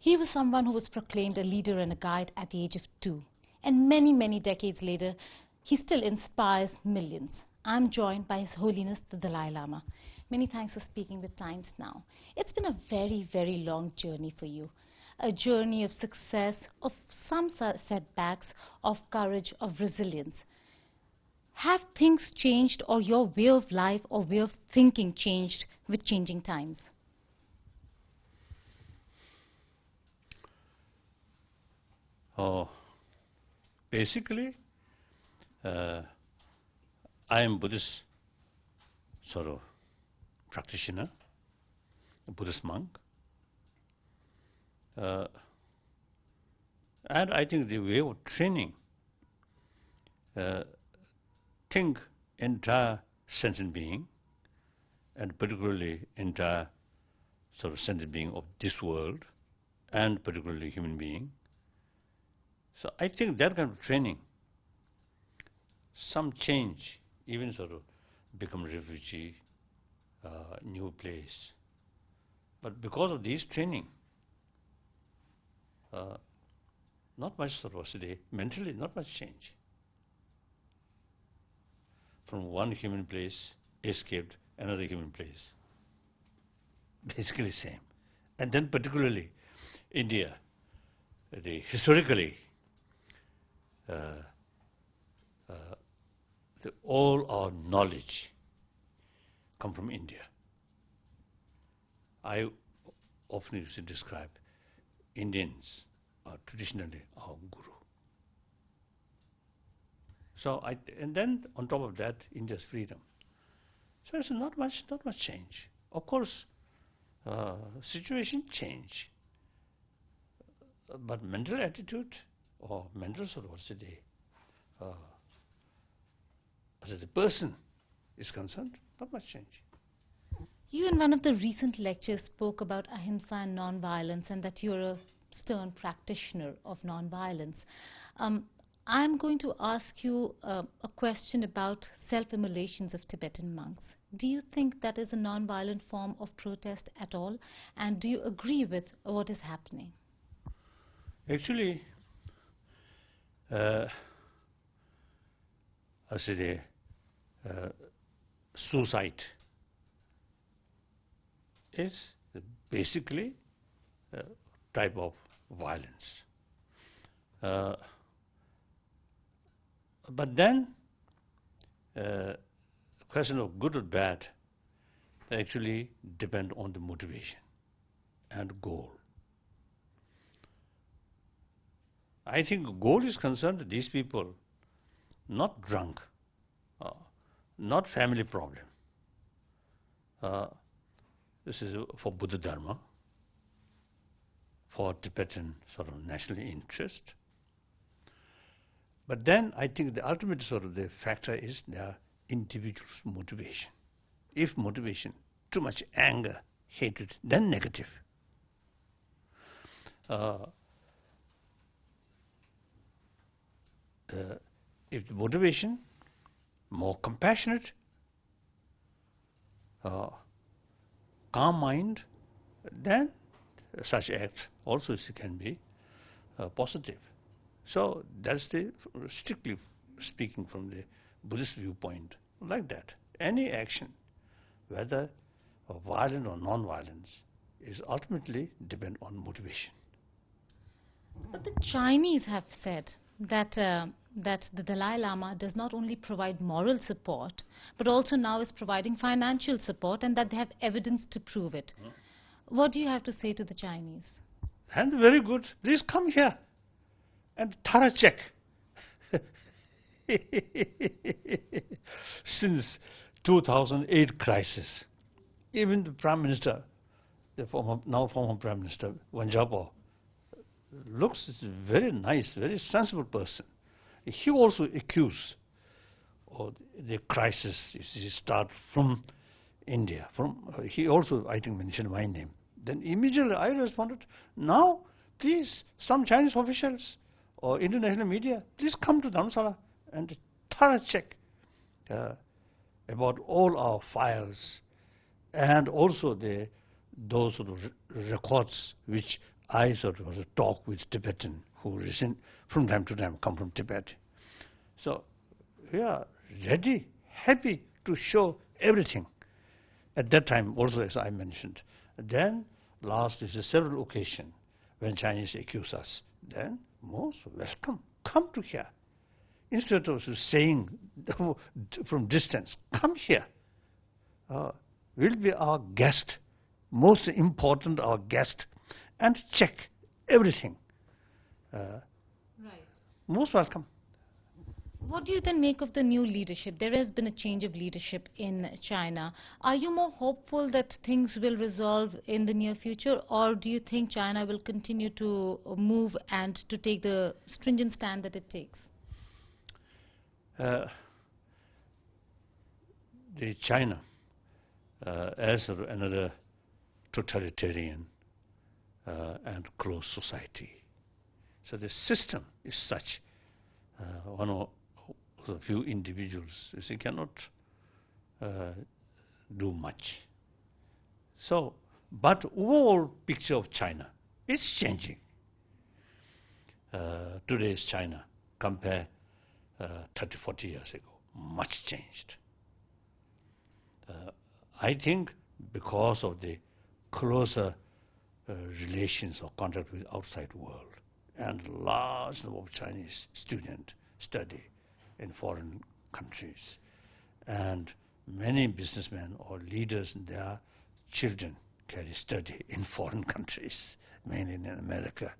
He was someone who was proclaimed a leader and a guide at the age of 2. And many, many decades later, he still inspires millions. I'm joined by His Holiness the Dalai Lama. Many thanks for speaking with Times Now. It's been a very, very long journey for you. A journey of success, of some setbacks, of courage, of resilience. Have things changed, or your way of life or way of thinking changed with changing times? Basically, I am Buddhist sort of practitioner, a Buddhist monk. And I think the way of training, think entire sentient being, and particularly entire sort of sentient being of this world, and particularly human being. So I think that kind of training, some change, even sort of become refugee, new place. But because of this training, not much sort of today, mentally not much change. From one human place, escaped another human place. Basically same. And then particularly India, historically, all our knowledge come from India. I often used to describe Indians are traditionally our guru. So and then on top of that, India's freedom. So it's not much change. Of course, situation change, but mental attitude or mental sort of what's the as a person is concerned, not much change. You in one of the recent lectures spoke about ahimsa and non-violence, and that you're a stern practitioner of non-violence. I'm going to ask you a question about self-immolations of Tibetan monks. Do you think that is a non-violent form of protest at all? And do you agree with what is happening? Actually, I say suicide is basically a type of violence. But then, question of good or bad actually depend on the motivation and goal. I think goal is concerned, these people not drunk, not family problem. This is for Buddha Dharma, for Tibetan sort of national interest. But then I think the ultimate sort of the factor is their individual's motivation. If motivation, too much anger, hatred, then negative. If the motivation more compassionate, calm mind, then such act also can be positive. So that's the, strictly speaking from the Buddhist viewpoint, like that. Any action, whether violent or non-violence, is ultimately depend on motivation. But the Chinese have said that that the Dalai Lama does not only provide moral support, but also now is providing financial support, and that they have evidence to prove it. What do you have to say to the Chinese? And very good. Please come here and thorough check. Since 2008 crisis, even the Prime Minister, the now former Prime Minister, Wanjapo, looks very nice, very sensible person. He also accused of the crisis. You see, start from India. He also, I think, mentioned my name. Then immediately I responded, now please, some Chinese officials or international media, please come to Dharamsala and thorough check about all our files and also those sort of records which I sort of talk with Tibetan who from time to time come from Tibet. So we are ready, happy to show everything. At that time also, as I mentioned. Then last is several occasions when Chinese accuse us. Then most welcome, come to here. Instead of saying from distance, come here. Will be our guest, most important our guest, and check everything. Right. Most welcome. What do you then make of the new leadership? There has been a change of leadership in China. Are you more hopeful that things will resolve in the near future, or do you think China will continue to move and to take the stringent stand that it takes? The China, as another totalitarian and closed society. So the system is such, one of the few individuals cannot do much. So, but overall picture of China is changing. Today's China compare 30, 40 years ago, much changed. I think because of the closer relations or contact with outside world and large number of Chinese students study in foreign countries, and many businessmen or leaders and their children carry study in foreign countries, mainly in America.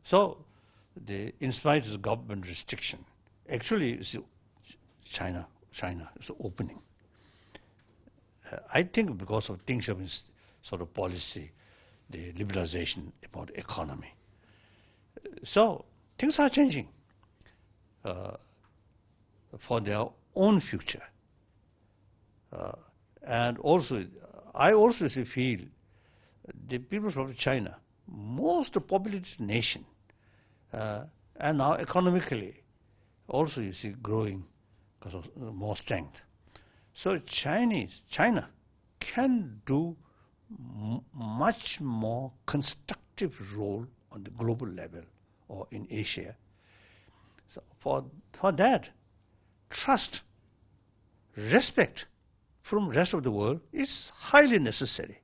So, in spite of the government restriction, actually China is opening. I think because of Deng Xiaoping's sort of policy, the liberalization about economy. So things are changing for their own future. And also, I also feel the people from China, most populated nation, and now economically also growing because of more strength. So China can do much more constructive role on the global level or in Asia. So for that, trust, respect from rest of the world is highly necessary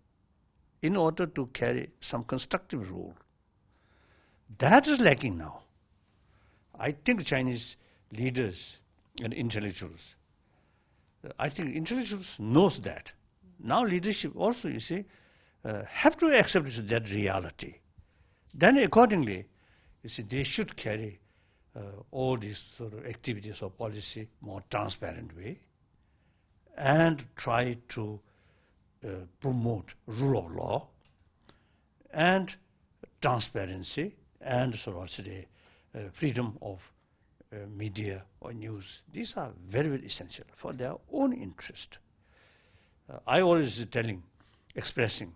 in order to carry some constructive role. That is lacking now. I think Chinese leaders and intellectuals, I think intellectuals knows that. Now leadership also, have to accept that reality. Then accordingly, they should carry all these sort of activities or policy more transparent way and try to promote rule of law and transparency and sort of freedom of media or news. These are very, very essential for their own interest. I always expressing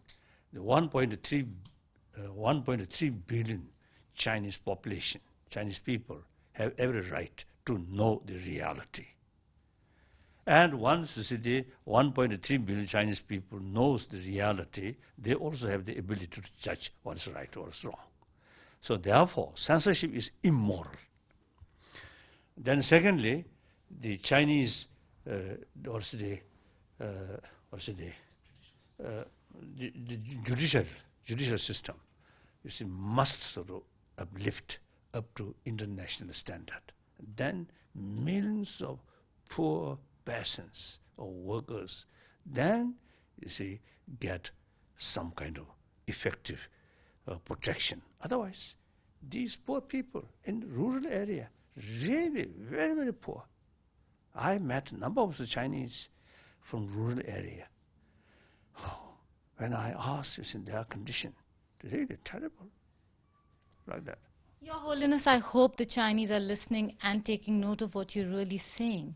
the 1.3 billion Chinese population, Chinese people have every right to know the reality. And once the 1.3 billion Chinese people knows the reality, they also have the ability to judge what is right or what is wrong. So therefore, censorship is immoral. Then secondly, the Chinese the judicial system, must sort of uplift up to international standard. Then millions of poor peasants or workers then get some kind of effective protection. Otherwise, these poor people in rural area, really very, very poor. I met a number of the Chinese from rural area. When I asked in their condition, really terrible, like that. Your Holiness, I hope the Chinese are listening and taking note of what you're really saying.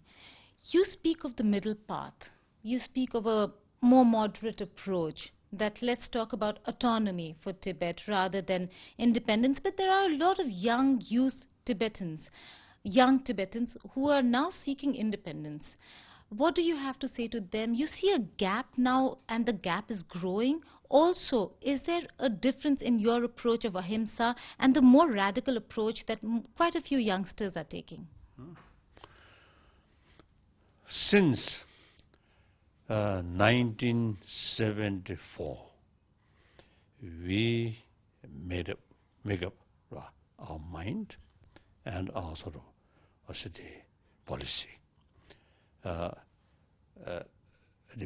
You speak of the middle path. You speak of a more moderate approach, that let's talk about autonomy for Tibet rather than independence. But there are a lot of young Tibetans who are now seeking independence. What do you have to say to them? You see a gap now and the gap is growing, also, is there a difference in your approach of ahimsa and the more radical approach that quite a few youngsters are taking? Since 1974, we make up our mind and our sort of the policy. The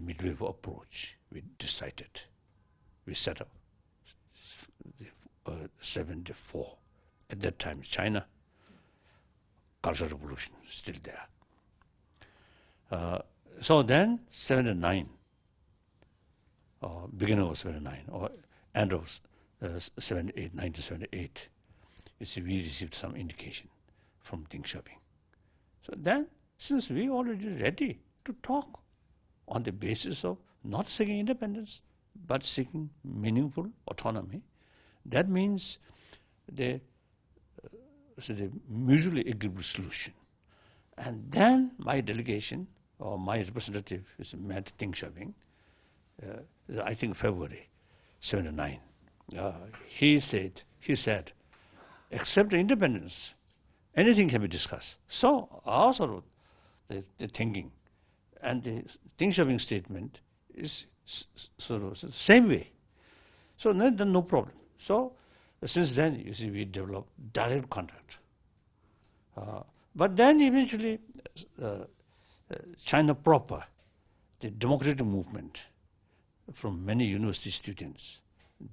midway approach we decided. We set up 74. At that time, China, Cultural Revolution still there. So then 79, or beginning of 79, or end of 1978, you see, we received some indication from Deng Xiaoping. So then, since we already ready to talk on the basis of not seeking independence, but seeking meaningful autonomy, that means the mutually agreeable solution. And then my delegation, or my representative, met Deng Xiaoping, I think February 79. He said, except independence, anything can be discussed. So also the thinking and the Deng Xiaoping statement is sort of the same way. So no problem. So since then, you see, we developed direct contact. But then eventually, China proper, the democratic movement from many university students,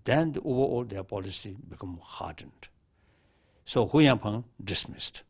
then overall their policy become hardened. So Hu Yanpeng dismissed.